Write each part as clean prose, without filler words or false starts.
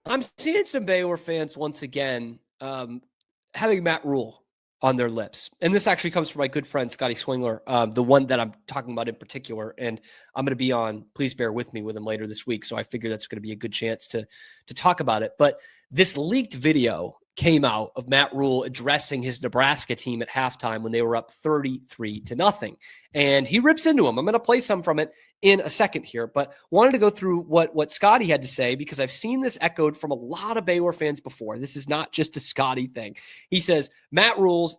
I'm seeing some Baylor fans once again having Matt Rhule on their lips. And this actually comes from my good friend, Scotty Swingler, the one that I'm talking about in particular. And I'm going to be on, please bear with me, with him later this week. So I figure that's going to be a good chance to talk about it. But this leaked video came out of Matt Rhule addressing his Nebraska team at halftime when they were up 33-0. And he rips into them. I'm going to play some from it in a second here, but wanted to go through what Scotty had to say, because I've seen this echoed from a lot of Baylor fans before. This is not just a Scotty thing. He says, Matt Rhule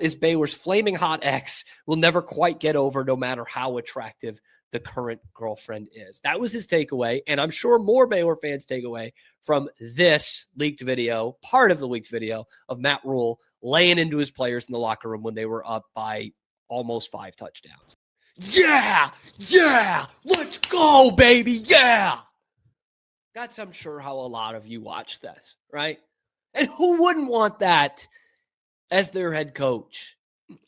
is Baylor's flaming hot ex, will never quite get over no matter how attractive the current girlfriend is. That was his takeaway, and I'm sure more Baylor fans take away from this leaked video, part of the leaked video of Matt Rhule laying into his players in the locker room when they were up by almost 5 touchdowns. Yeah, let's go, baby, yeah. That's, I'm sure, how a lot of you watch this, right? And who wouldn't want that as their head coach?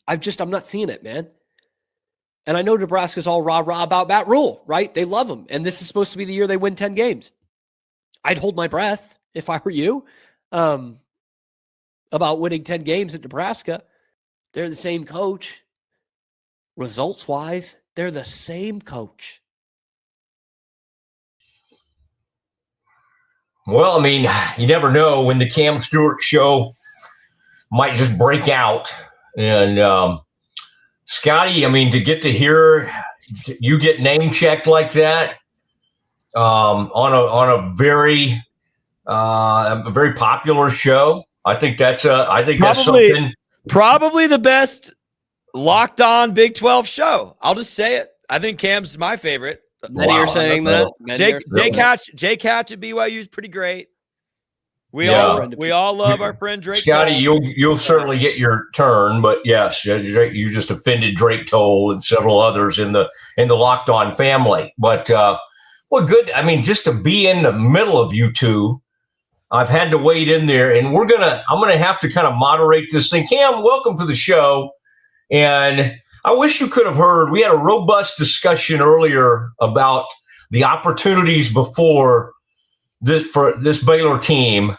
I'm not seeing it, man. And I know Nebraska's all rah-rah about Matt Rhule, right? They love him. And this is supposed to be the year they win 10 games. I'd hold my breath if I were you about winning 10 games at Nebraska. They're the same coach. Results-wise, they're the same coach. Well, I mean, you never know when the Cam Stuart show might just break out. And Scotty, I mean, to get to hear you get name checked like that on a very popular show, I think that's something. Probably the best locked on Big 12 show. I'll just say it. I think Cam's my favorite. Many are saying that. Jay Catch at BYU is pretty great. We all love our friend Drake. Scotty, Toll. you'll certainly get your turn, but yes, you just offended Drake Toll and several others in the Locked On family. But well, good. I mean, just to be in the middle of you two, I've had to wade in there, and I'm gonna have to kind of moderate this thing. Cam, welcome to the show, and I wish you could have heard. We had a robust discussion earlier about the opportunities before for this Baylor team,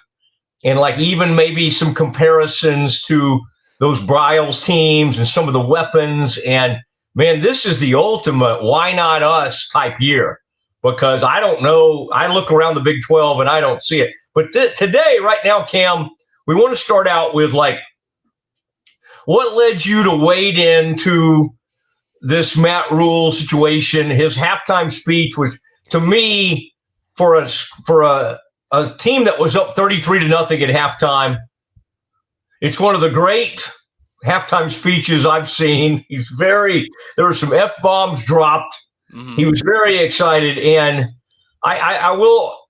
and like even maybe some comparisons to those Bryles teams and some of the weapons. And man, this is the ultimate why not us type year, because I don't know. I look around the Big 12 and I don't see it. But today, right now, Cam, we want to start out with like, what led you to wade into this Matt Rhule situation? His halftime speech was, to me, for a team that was up 33-0 at halftime, it's one of the great halftime speeches I've seen. There were some F-bombs dropped. Mm-hmm. He was very excited, and I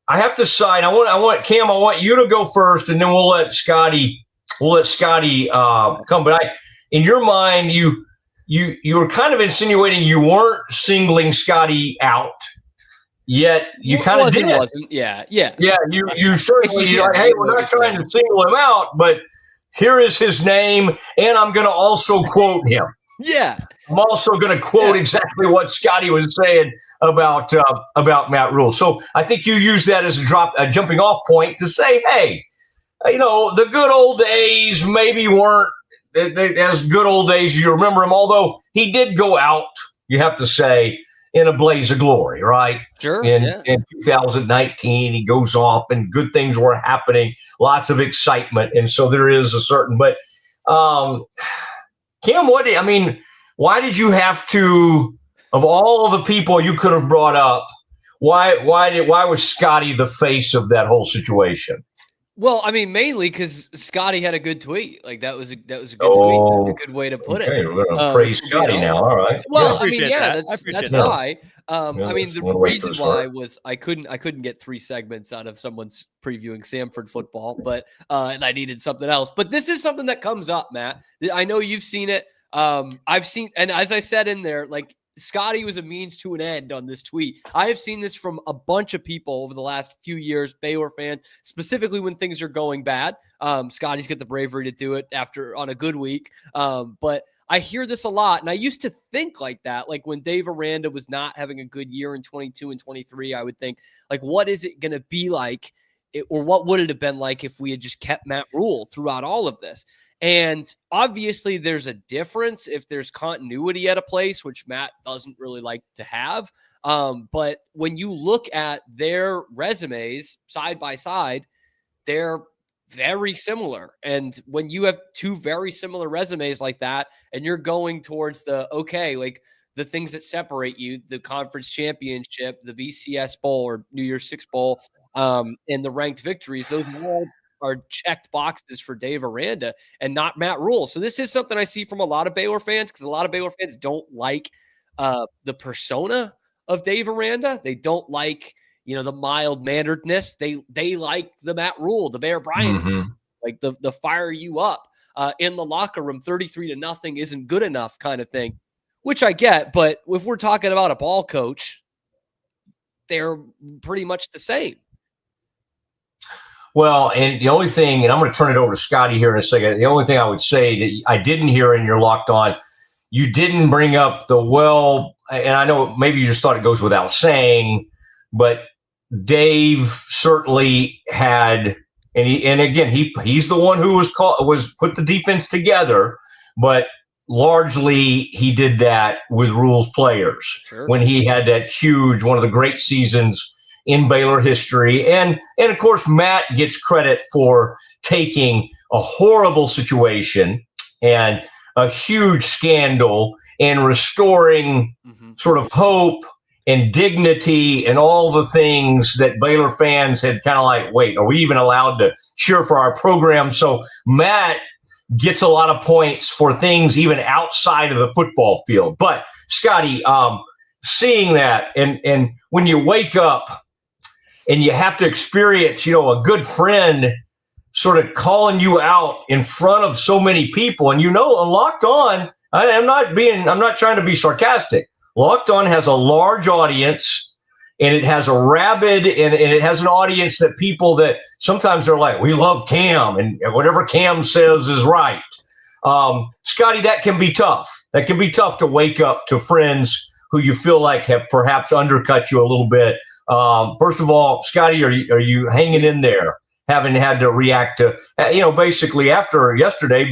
have to side. I want Cam. I want you to go first, and then we'll let Scotty come. But in your mind, you were kind of insinuating you weren't singling Scotty out. Yet you kind of did. Wasn't. Yeah. You certainly like, hey, we're not trying to single him out, but here is his name, and I'm going to also quote him. Yeah, I'm also going to quote exactly what Scotty was saying about Matt Rhule. So I think you use that as a jumping off point to say, hey, the good old days maybe weren't as good old days as you remember him. Although he did go out, you have to say, in a blaze of glory, right? Sure. In 2019, he goes off and good things were happening, lots of excitement. And so there is a certain, but Cam, why did you have to, of all the people you could have brought up, why was Scotty the face of that whole situation? Well, I mean, mainly because Scotty had a good tweet. Like that was a good tweet. That's a good way to put it. We're gonna praise Scotty now. All right. Well, that's why. The reason why was I couldn't get 3 segments out of someone's previewing Samford football, but and I needed something else. But this is something that comes up, Matt. I know you've seen it. I've seen, and as I said in there, like, Scotty was a means to an end on this tweet. I have seen this from a bunch of people over the last few years, Baylor fans, specifically when things are going bad. Scotty's got the bravery to do it on a good week. But I hear this a lot, and I used to think like that. Like when Dave Aranda was not having a good year in 22 and 23, I would think, like, what is it going to be like or what would it have been like if we had just kept Matt Rhule throughout all of this? And obviously there's a difference if there's continuity at a place, which Matt doesn't really like to have. But when you look at their resumes side by side, they're very similar. And when you have two very similar resumes like that, and you're going towards like the things that separate you, the conference championship, the BCS Bowl or New Year's Six Bowl, and the ranked victories, those all are checked boxes for Dave Aranda and not Matt Rhule. So this is something I see from a lot of Baylor fans, because a lot of Baylor fans don't like the persona of Dave Aranda. They don't like, the mild manneredness. They like the Matt Rhule, the Bear Bryant, like the fire you up in the locker room, 33-0 isn't good enough kind of thing, which I get. But if we're talking about a ball coach, they're pretty much the same. Well, and the only thing, and I'm going to turn it over to Scotty here in a second. The only thing I would say that I didn't hear in your Locked On, you didn't bring up and I know maybe you just thought it goes without saying, but Dave certainly had, and again, he's the one who was put the defense together, but largely he did that with Rhule's players. Sure. When he had that huge, one of the great seasons in Baylor history. And of course, Matt gets credit for taking a horrible situation and a huge scandal and restoring sort of hope and dignity and all the things that Baylor fans had kind of like, wait, are we even allowed to cheer for our program? So Matt gets a lot of points for things even outside of the football field. But Scotty, seeing that, and when you wake up and you have to experience, a good friend sort of calling you out in front of so many people, and Locked On, I'm not trying to be sarcastic. Locked On has a large audience, and it has a rabid, and it has an audience that people that sometimes are like, we love Cam, and whatever Cam says is right. Scotty, that can be tough. That can be tough to wake up to friends who you feel like have perhaps undercut you a little bit. First of all, Scotty, are you hanging in there, having had to react to, basically after yesterday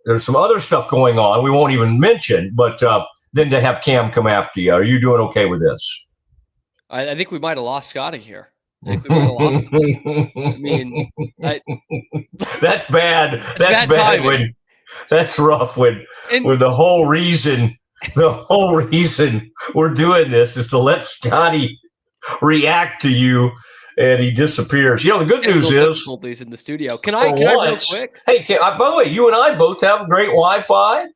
there's some other stuff going on we won't even mention, but then to have Cam come after you, are you doing okay with this? I think we might have lost Scotty here. I think we might have lost him. I mean, that's bad. That's bad. That's rough when the whole reason we're doing this is to let Scotty react to you, and he disappears. The good news is difficulties in the studio. Can I real quick? Hey, by the way, you and I both have great Wi-Fi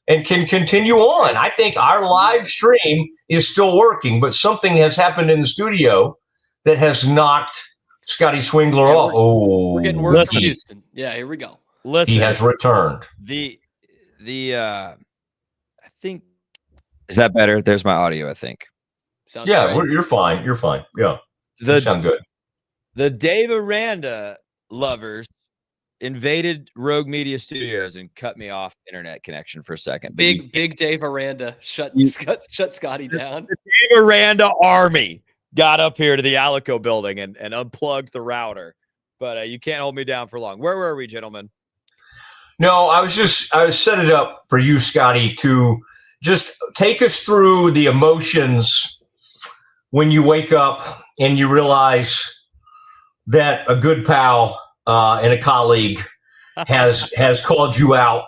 and can continue on. I think our live stream is still working, but something has happened in the studio that has knocked Scotty Swingler off. We're getting word from Houston. Yeah, here we go. Listen, he has returned. I think, is that better? There's my audio, I think. Sounds you're fine. You're fine. Yeah, you sound good. The Dave Aranda lovers invaded Rogue Media Studios and cut me off internet connection for a second. Big Dave Aranda shut Scotty down. The Dave Aranda army got up here to the Alico building and unplugged the router. But you can't hold me down for long. Where were we, gentlemen? No, I was setting it up for you, Scotty, to just take us through the emotions when you wake up and you realize that a good pal and a colleague has called you out,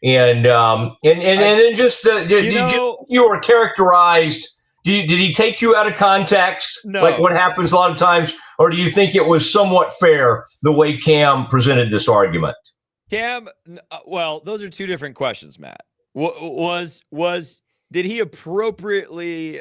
and then just you were characterized. Did he take you out of context, like what happens a lot of times, or do you think it was somewhat fair the way Cam presented this argument? Cam, well, those are two different questions, Matt. Did he appropriately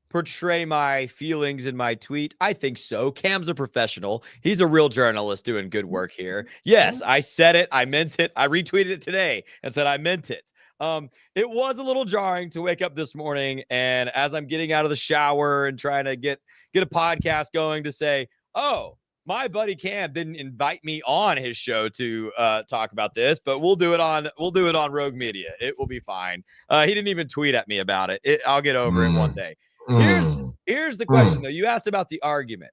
portray my feelings in my tweet? I think so. Cam's a professional. He's a real journalist doing good work here. Yes, I said it. I meant it. I retweeted it today and said I meant it. It was a little jarring to wake up this morning, and as I'm getting out of the shower and trying to get a podcast going, to say, oh, my buddy Cam didn't invite me on his show to talk about this, but we'll do it on Rogue Media. It will be fine. He didn't even tweet at me about it. I'll get over it one day. Here's the question, though. You asked about the argument.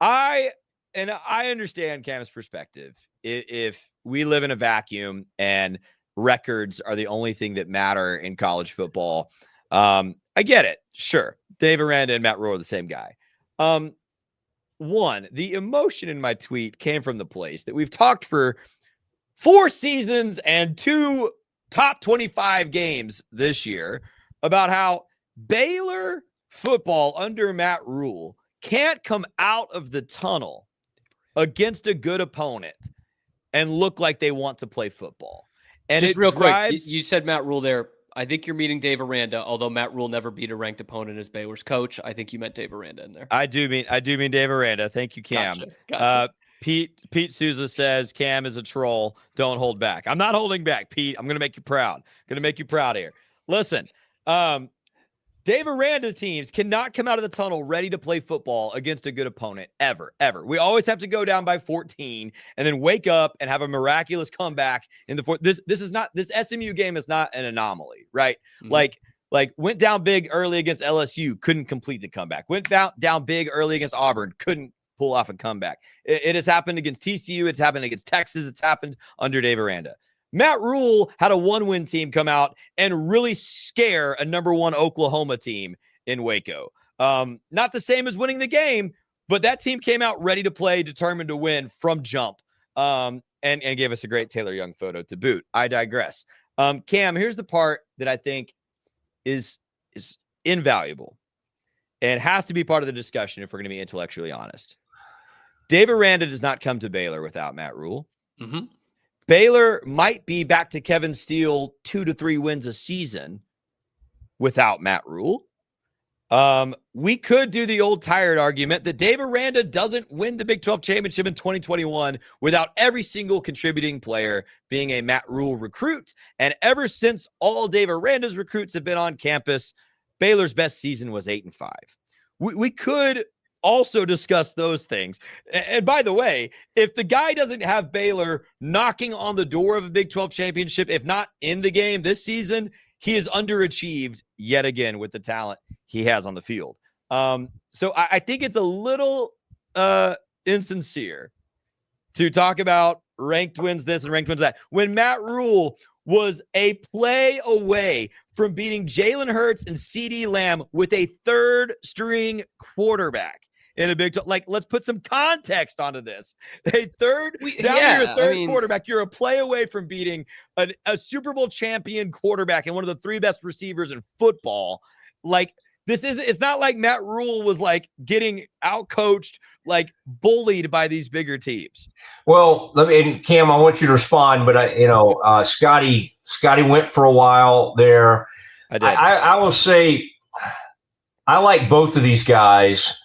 I understand Cam's perspective. If we live in a vacuum and records are the only thing that matter in college football, I get it. Sure, Dave Aranda and Matt Rhule are the same guy. One, the emotion in my tweet came from the place that we've talked for 4 seasons and 2 top 25 games this year about how Baylor football under Matt Rhule can't come out of the tunnel against a good opponent and look like they want to play football. And just real quick, you said Matt Rhule there. I think you're meaning Dave Aranda, although Matt Rhule never beat a ranked opponent as Baylor's coach. I think you meant Dave Aranda in there. I do mean Dave Aranda. Thank you, Cam. Gotcha. Pete Souza says Cam is a troll. Don't hold back. I'm not holding back, Pete. I'm going to make you proud. Going to make you proud here. Listen, Dave Aranda teams cannot come out of the tunnel ready to play football against a good opponent ever. We always have to go down by 14 and then wake up and have a miraculous comeback in the fourth. This SMU game is not an anomaly, right? Mm-hmm. Like went down big early against LSU, couldn't complete the comeback. Went down big early against Auburn, couldn't pull off a comeback. It has happened against TCU. It's happened against Texas. It's happened under Dave Aranda. Matt Rhule had a 1-win team come out and really scare a number 1 Oklahoma team in Waco. Not the same as winning the game, but that team came out ready to play, determined to win from jump, and gave us a great Taylor Young photo to boot. I digress. Cam, here's the part that I think is invaluable and has to be part of the discussion if we're going to be intellectually honest. Dave Aranda does not come to Baylor without Matt Rhule. Mm-hmm. Baylor might be back to Kevin Steele 2 to 3 wins a season without Matt Rhule. We could do the old tired argument that Dave Aranda doesn't win the Big 12 championship in 2021 without every single contributing player being a Matt Rhule recruit. And ever since all Dave Aranda's recruits have been on campus, Baylor's best season was 8-5. We could also discuss those things. And by the way, if the guy doesn't have Baylor knocking on the door of a Big 12 championship, if not in the game this season, he has underachieved yet again with the talent he has on the field. So I think it's a little insincere to talk about ranked wins this and ranked wins that when Matt Rhule was a play away from beating Jalen Hurts and CeeDee Lamb with a 3rd-string quarterback in a Big 12. Like, let's put some context onto this. A third quarterback. You're a play away from beating a Super Bowl champion quarterback and one of the 3 best receivers in football. Like, it's not like Matt Rhule was like getting outcoached, like bullied by these bigger teams. Well, Cam, I want you to respond, but Scotty went for a while there. I did. I will say, I like both of these guys.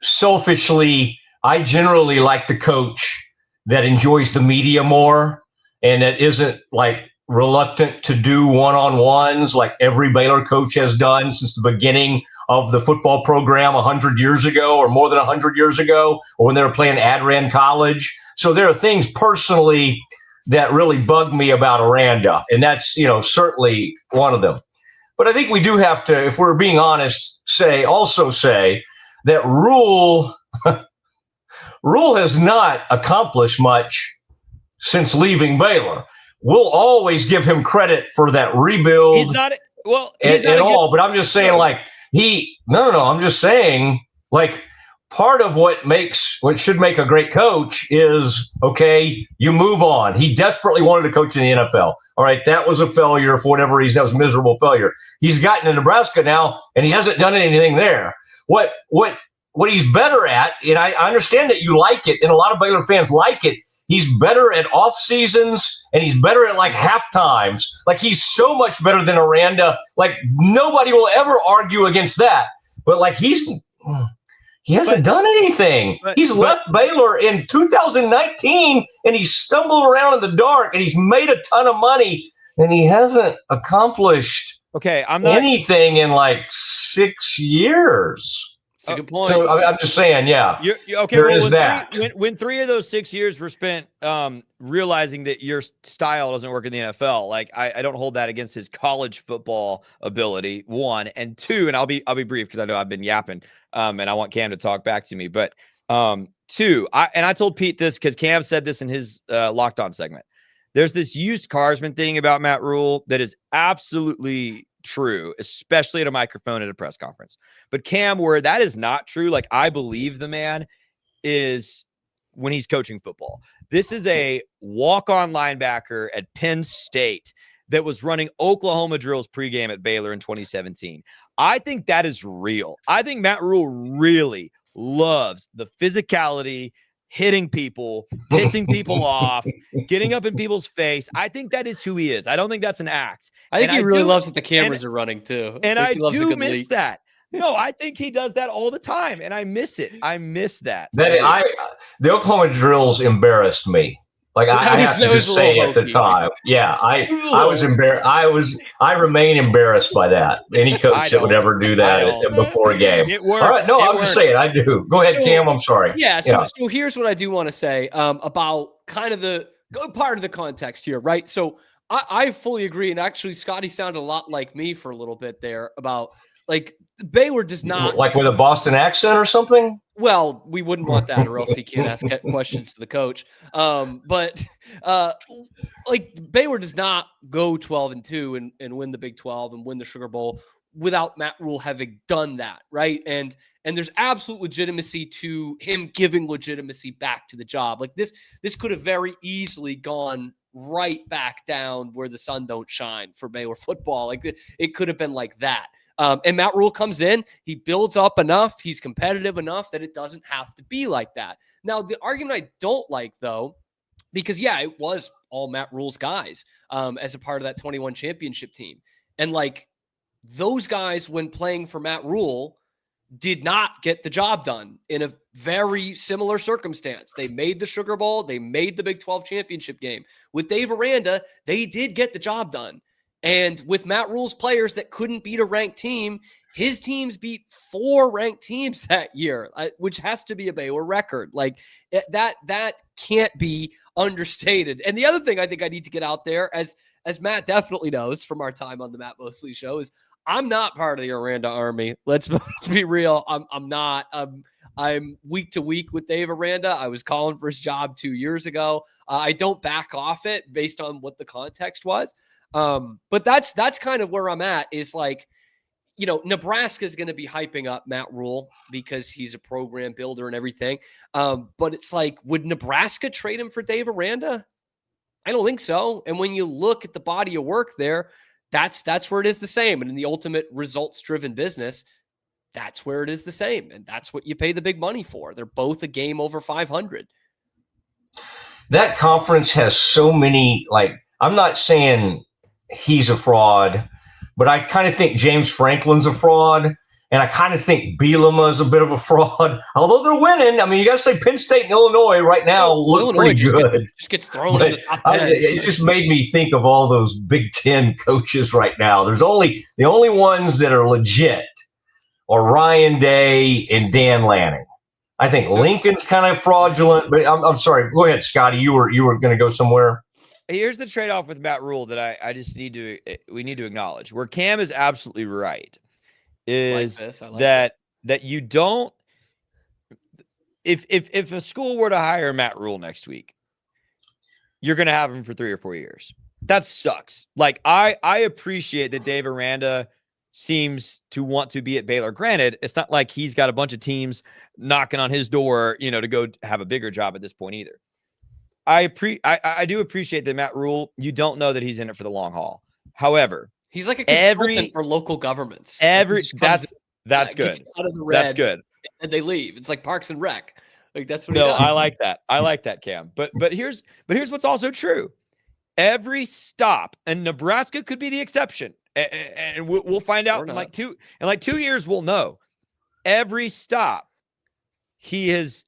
Selfishly, I generally like the coach that enjoys the media more and that isn't like reluctant to do one-on-ones like every Baylor coach has done since the beginning of the football program 100 years ago or more than 100 years ago, or when they were playing Adran College. So there are things personally that really bug me about Aranda, and that's, certainly one of them. But I think we do have to, if we're being honest, say that Rhule has not accomplished much since leaving Baylor. We'll always give him credit for that rebuild. He's not all, but I'm just saying, I'm just saying, part of what should make a great coach is, okay, you move on. He desperately wanted to coach in the NFL. All right, that was a failure for whatever reason. That was a miserable failure. He's gotten to Nebraska now, and he hasn't done anything there. What he's better at, and I understand that you like it, and a lot of Baylor fans like it, he's better at off seasons, and he's better at half times. He's so much better than Aranda. Nobody will ever argue against that. But he hasn't done anything. He's left Baylor in 2019, and he's stumbled around in the dark, and he's made a ton of money, and he hasn't accomplished anything in 6 years. It's a good point. So I'm just saying, yeah. Okay. There is that. When 3 of those 6 years were spent realizing that your style doesn't work in the NFL, like I don't hold that against his college football ability. 1 and 2, and I'll be brief because I know I've been yapping, and I want Cam to talk back to me. But 2, I told Pete this because Cam said this in his Locked On segment. There's this used carsman thing about Matt Rhule that is absolutely true, especially at a microphone at a press conference. But Cam, where that is not true, like I believe the man is when he's coaching football. This is a walk-on linebacker at Penn State that was running Oklahoma drills pregame at Baylor in 2017. I think that is real. I think Matt Rhule really loves the physicality, hitting people, pissing people off, getting up in people's face. I think that is who he is. I don't think that's an act. I think he really loves that the cameras are running too. And I do miss that. No, I think he does that all the time, and I miss it. I miss that. The Oklahoma drills embarrassed me. Like I have to just say at the time, yeah, I was embarrassed. I remain embarrassed by that. Any coach that would ever do that before a game. It works. All right, no, I'm just saying I do. Go ahead, Cam. I'm sorry. Yeah. So here's what I do want to say about kind of the part of the context here, right? So I fully agree, and actually, Scotty sounded a lot like me for a little bit there about like Baylor does not like with a Boston accent or something. Well, we wouldn't want that, or else he can't ask questions to the coach. But like Baylor does not go 12-2 and win the Big 12 and win the Sugar Bowl without Matt Rhule having done that, right? And there's absolute legitimacy to him giving legitimacy back to the job. Like this could have very easily gone right back down where the sun don't shine for Baylor football. Like it could have been like that. And Matt Rhule comes in, he builds up enough, he's competitive enough that it doesn't have to be like that. Now, the argument I don't like, though, because, yeah, it was all Matt Rhule's guys as a part of that 21 championship team. And, like, those guys, when playing for Matt Rhule, did not get the job done in a very similar circumstance. They made the Sugar Bowl. They made the Big 12 championship game. With Dave Aranda, they did get the job done. And with Matt Rhule's players that couldn't beat a ranked team, his teams beat 4 ranked teams that year, which has to be a Baylor record. Like that can't be understated. And the other thing I think I need to get out there, as Matt definitely knows from our time on the Matt Mosley show, is I'm not part of the Aranda army. Let's be real. I'm not. I'm week to week with Dave Aranda. I was calling for his job 2 years ago. I don't back off it based on what the context was. But that's kind of where I'm at, is like, you know, Nebraska is going to be hyping up Matt Rhule because he's a program builder and everything. But it's like, would Nebraska trade him for Dave Aranda? I don't think so. And when you look at the body of work there, that's where it is the same. And in the ultimate results driven business, that's where it is the same. And that's what you pay the big money for. They're both a game over 500. That conference has so many, like, I'm not saying he's a fraud, but I kind of think James Franklin's a fraud, and I kind of think Bielema is a bit of a fraud. Although they're winning, I mean, you got to say Penn State and Illinois right now look pretty good. Just gets thrown in the top 10. It just made me think of all those Big Ten coaches right now. The only ones that are legit are Ryan Day and Dan Lanning. I think Lincoln's kind of fraudulent, but I'm sorry. Go ahead, Scotty. You were going to go somewhere. Here's the trade-off with Matt Rhule that we need to acknowledge. Where Cam is absolutely right is that you don't, if a school were to hire Matt Rhule next week, you're going to have him for 3 or 4 years. That sucks. Like I appreciate that Dave Aranda seems to want to be at Baylor. Granted, it's not like he's got a bunch of teams knocking on his door, you know, to go have a bigger job at this point either. I do appreciate that Matt Rhule, you don't know that he's in it for the long haul. However, he's like a consultant for local governments. That's good. Out of the red, that's good. And they leave. It's like Parks and Rec. Like that's what he does. I like that. I like that, Cam. But here's what's also true. Every stop, and Nebraska could be the exception, and we'll find out in like 2 years. We'll know. Every stop, he has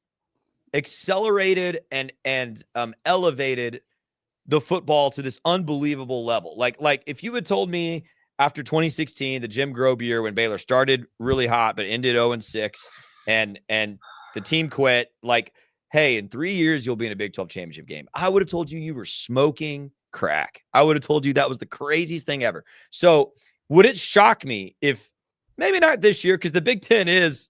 accelerated and elevated the football to this unbelievable level. Like if you had told me after 2016, the Jim Grobe year when Baylor started really hot but ended 0-6, and the team quit. Like, hey, in 3 years, you'll be in a Big 12 championship game. I would have told you were smoking crack. I would have told you that was the craziest thing ever. So would it shock me if, maybe not this year, because the Big Ten is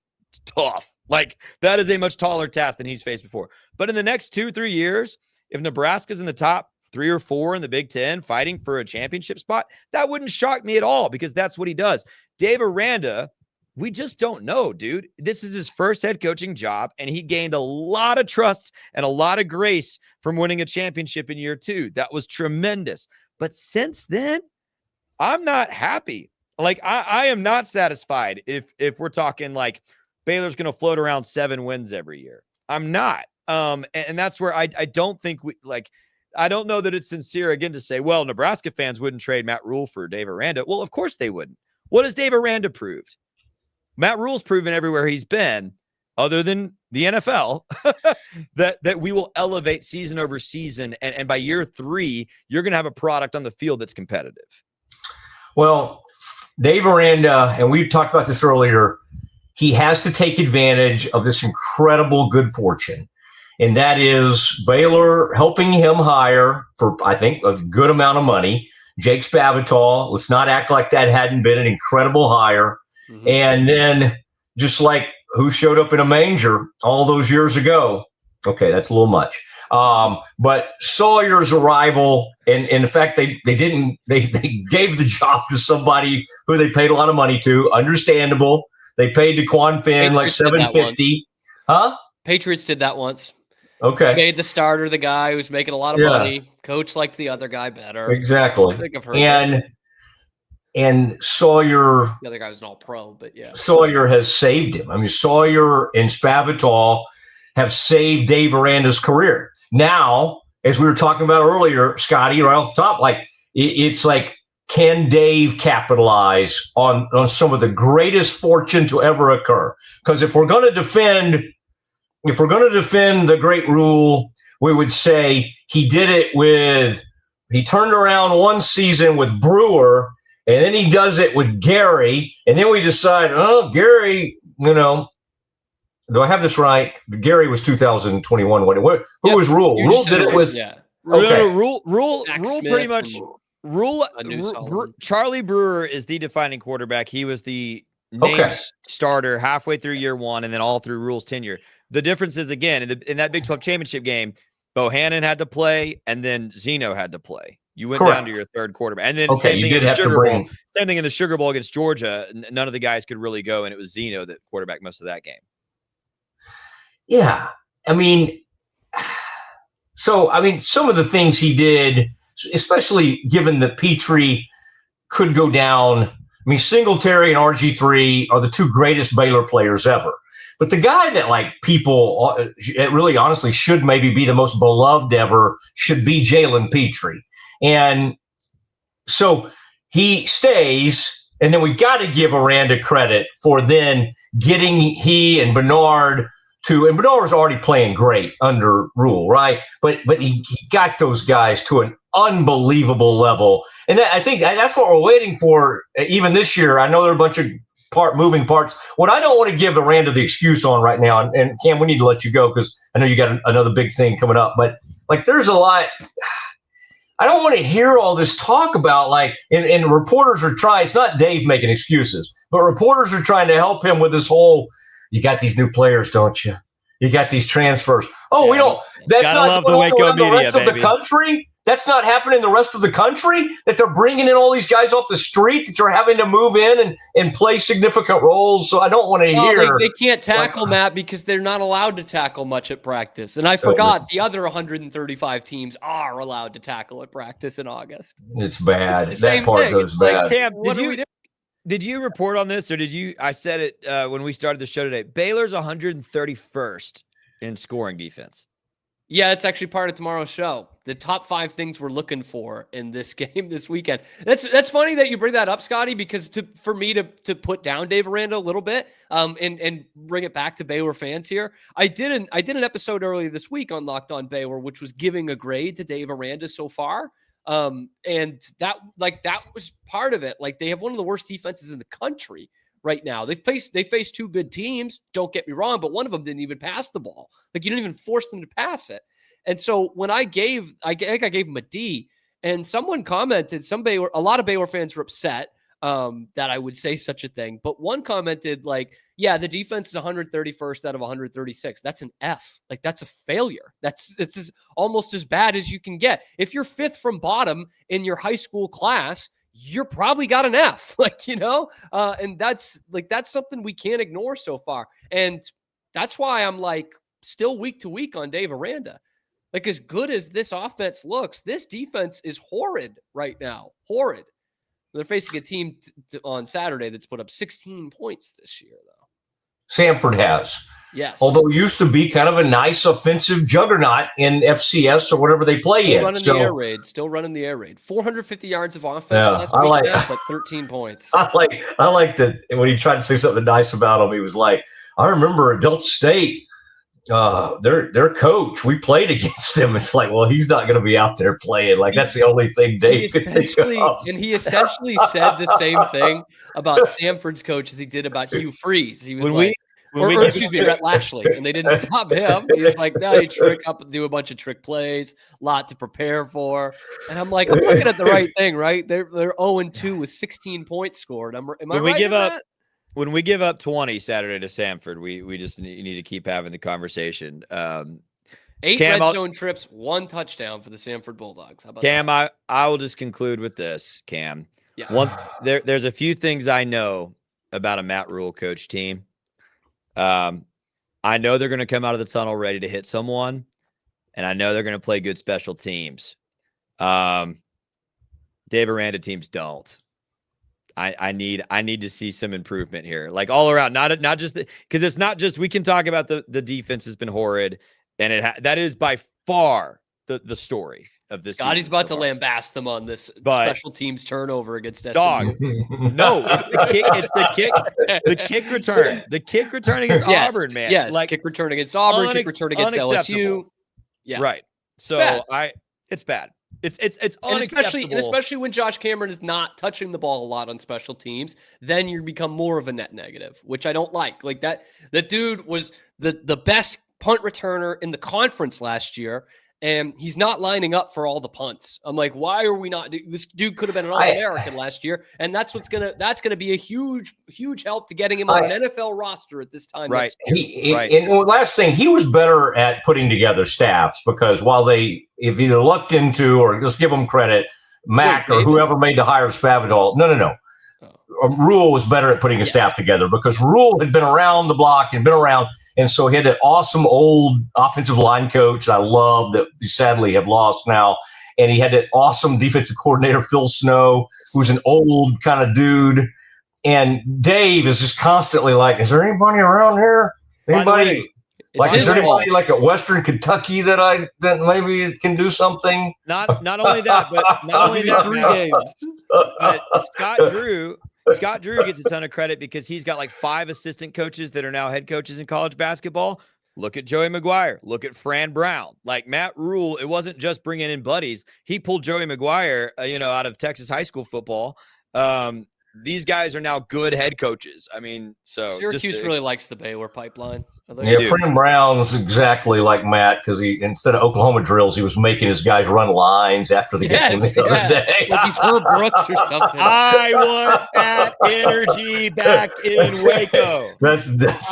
tough. Like, that is a much taller task than he's faced before. But in the next 2-3 years, if Nebraska's in the top 3 or 4 in the Big Ten fighting for a championship spot, that wouldn't shock me at all, because that's what he does. Dave Aranda, we just don't know, dude. This is his first head coaching job, and he gained a lot of trust and a lot of grace from winning a championship in year 2. That was tremendous. But since then, I'm not happy. Like, I am not satisfied if we're talking like Baylor's going to float around 7 wins every year. I'm not. And that's where I don't think I don't know that it's sincere again to say, well, Nebraska fans wouldn't trade Matt Rhule for Dave Aranda. Well, of course they wouldn't. What has Dave Aranda proved? Matt Rhule's proven everywhere he's been, other than the NFL, that we will elevate season over season. And by year 3, you're going to have a product on the field that's competitive. Well, Dave Aranda, and we talked about this earlier, he has to take advantage of this incredible good fortune. And that is Baylor helping him hire for, I think, a good amount of money, Jake Spavital. Let's not act like that hadn't been an incredible hire. Mm-hmm. And then just like who showed up in a manger all those years ago. Okay, that's a little much. But Sawyer's arrival, and in fact, they gave the job to somebody who they paid a lot of money to. Understandable. They paid DeQuan Finn Patriots like $750. Huh? Patriots did that once. Okay. They made the starter the guy who was making a lot of money. Coach liked the other guy better. Exactly. I think I've heard and Sawyer. The other guy was an all-pro, but yeah. Sawyer has saved him. I mean, Sawyer and Spavital have saved Dave Aranda's career. Now, as we were talking about earlier, Scotty, right off the top, like it's like, can Dave capitalize on some of the greatest fortune to ever occur? Because if we're going to defend the great Rhule, we would say he turned around one season with Brewer, and then he does it with Gary, and then we decide, Gary, do I have this right? Gary was 2021. Who was Rhule? Rhule did it with. Yeah. Okay. Rhule pretty much. Rhule, Charlie Brewer is the defining quarterback. He was the named starter halfway through year 1 and then all through Rhule's tenure. The difference is, again, in that Big 12 championship game, Bohannon had to play and then Zeno had to play. You went down to your third quarterback. And then same thing in the Sugar Bowl. Same thing in the Sugar Bowl against Georgia. None of the guys could really go, and it was Zeno that quarterbacked most of that game. Yeah. Some of the things he did, especially given that Petrie could go down. Singletary and RG3 are the 2 greatest Baylor players ever. But the guy that people really honestly should maybe be the most beloved ever should be Jalen Petrie. And so he stays, and then we got to give Aranda credit for then getting he and Bernard and Bernard was already playing great under Rhule, right? But he got those guys to an unbelievable level. And I think that's what we're waiting for even this year. I know there are a bunch of moving parts. What I don't want to give Aranda the excuse on right now, and Cam, we need to let you go because I know you got another big thing coming up, but there's a lot. I don't want to hear all this talk about and reporters are trying, it's not Dave making excuses, but reporters are trying to help him with this whole, you got these new players, don't you? You got these transfers. Oh, we don't. That's not going on in the rest of the country. That's not happening in the rest of the country, that they're bringing in all these guys off the street that you're having to move in and play significant roles. So I don't want to hear. They can't tackle, Matt, because they're not allowed to tackle much at practice. And I forgot the other 135 teams are allowed to tackle at practice in August. It's bad. That part goes bad. Cam, did you report on this, or did you? I said it when we started the show today. Baylor's 131st in scoring defense. Yeah, it's actually part of tomorrow's show. The top 5 things we're looking for in this game this weekend. That's funny that you bring that up, Scotty, because for me to put down Dave Aranda a little bit and bring it back to Baylor fans here. I did an episode earlier this week on Locked On Baylor, which was giving a grade to Dave Aranda so far. And that was part of it. They have one of the worst defenses in the country right now. They faced two good teams, don't get me wrong, but one of them didn't even pass the ball. Like, you didn't even force them to pass it. And so when I think I gave him a D, and someone commented, a lot of Baylor fans were upset that I would say such a thing. But one commented like, yeah, the defense is 131st out of 136. That's an F. Like, that's a failure. It's almost as bad as you can get. If you're fifth from bottom in your high school class, you're probably got an F, and that's something we can't ignore so far. And that's why I'm like still week to week on Dave Aranda. Like, as good as this offense looks, this defense is horrid right now. Horrid. They're facing a team on Saturday that's put up 16 points this year, though. Sanford has. Yes. Although it used to be kind of a nice offensive juggernaut in FCS or whatever they play in. Still running the air raid. 450 yards of offense last week, but 13 points. I like that when he tried to say something nice about him, he was like, I remember at Delta State, their coach, we played against him. It's like, well, he's not going to be out there playing. Like, that's the only thing Dave could think of. And he essentially said the same thing about Sanford's coach as he did about Hugh Freeze. He was Rhett Lashley, and they didn't stop him. He was like, no, he trick up and do a bunch of trick plays, a lot to prepare for. And I'm like, I'm looking at the right thing, right? They're 0-2 with 16 points scored. Am I right in that? When we give up 20 Saturday to Sanford, we just need to keep having the conversation. 8 red zone trips, 1 touchdown for the Sanford Bulldogs. How about Cam, that? I will just conclude with this, Cam. Yeah. There's a few things I know about a Matt Rhule coach team. I know they're going to come out of the tunnel ready to hit someone, and I know they're going to play good special teams. Dave Aranda teams don't. I need to see some improvement here, like all around, not just because it's not just, we can talk about the defense has been horrid, and that is by far the story of this. Scotty's about to lambast them on this special teams turnover against SMU. Dog. No, it's the kick. It's the kick return. The kick return against Auburn, man. Yes, like kick return against Auburn, kick return against LSU. Yeah, right. So it's bad. It's unacceptable. And especially when Josh Cameron is not touching the ball a lot on special teams, then you become more of a net negative, which I don't like. Like that dude was the best punt returner in the conference last year, and he's not lining up for all the punts. I'm like, why are we not? This dude could have been an All-American last year, and that's gonna be a huge help to getting him on an NFL roster at this time. Right. And last thing, he was better at putting together staffs, because while they if either looked into, or just give them credit, Mac or whoever made the hire of Spavital. No. Rhule was better at putting a staff together, because Rhule had been around the block and been around. And so he had that awesome old offensive line coach that I love, that we sadly have lost now. And he had that awesome defensive coordinator, Phil Snow, who's an old kind of dude. And Dave is just constantly like, is there anybody around here? Anybody? Is there anybody like at Western Kentucky that maybe can do something? Not only that, but not only that, 3 games. But Scott Drew gets a ton of credit because he's got like 5 assistant coaches that are now head coaches in college basketball. Look at Joey McGuire. Look at Fran Brown. Like Matt Rhule, it wasn't just bringing in buddies. He pulled Joey McGuire, out of Texas high school football. These guys are now good head coaches. I mean, so Syracuse really likes the Baylor pipeline. Yeah, Fran Brown's exactly like Matt, because he, instead of Oklahoma drills, he was making his guys run lines after the game the other day. Like he's Herb Brooks or something. I want that energy back in Waco. That's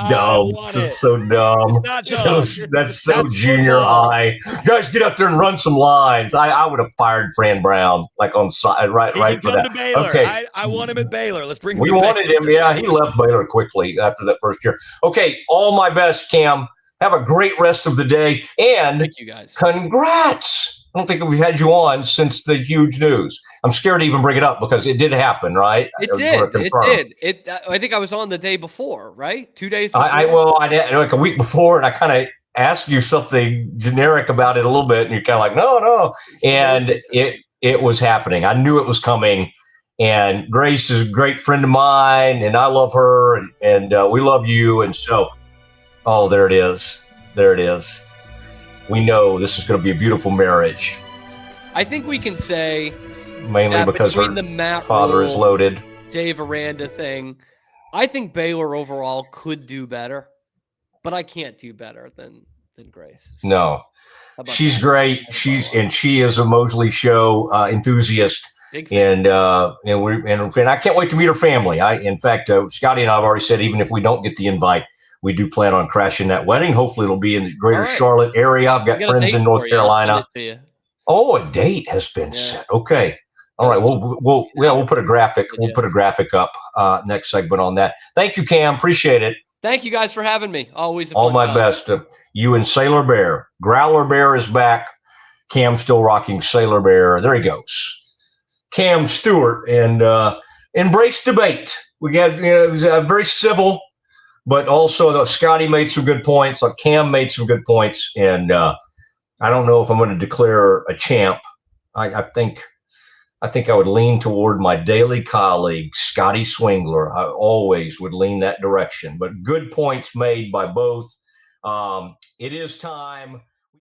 dumb. That's so dumb. That's so junior high. Guys, get up there and run some lines. I would have fired Fran Brown like on side right for that. To Baylor. Okay, I want him at Baylor. Let's bring him. We wanted him. Yeah, he left Baylor quickly after that first year. Okay, all my best, Cam. Have a great rest of the day, and thank you guys. Congrats. I don't think we've had you on since the huge news. I'm scared to even bring it up because it did happen, right? It did. I think I was on the day before, right? 2 days before. I did like a week before, and I kind of asked you something generic about it a little bit, and you're kind of like, no. And it was happening. I knew it was coming. And Grace is a great friend of mine, and I love her, and we love you. And so, there it is. There it is. We know this is going to be a beautiful marriage. I think we can say mainly because her the Matt father Rhule, is loaded. Dave Aranda thing, I think Baylor overall could do better, but I can't do better than Grace. So, No, how about she's that? great. She is a Mosley Show enthusiast. Big fan. And I can't wait to meet her family. In fact, Scotty and I have already said, even if we don't get the invite, we do plan on crashing that wedding. Hopefully it'll be in the greater Charlotte area. I've got friends in North Carolina. Oh, a date has been set. Okay. All right. We'll put a graphic. We'll put a graphic up next segment on that. Thank you, Cam. Appreciate it. Thank you guys for having me. Always a all fun my time. best. You and Sailor Bear. Growler Bear is back. Cam still rocking Sailor Bear. There he goes. Cam Stuart, and embrace debate. We got it was very civil, but also Scotty made some good points. Cam made some good points, and I don't know if I'm going to declare a champ. I think I would lean toward my daily colleague, Scotty Swingler. I always would lean that direction. But good points made by both. It is time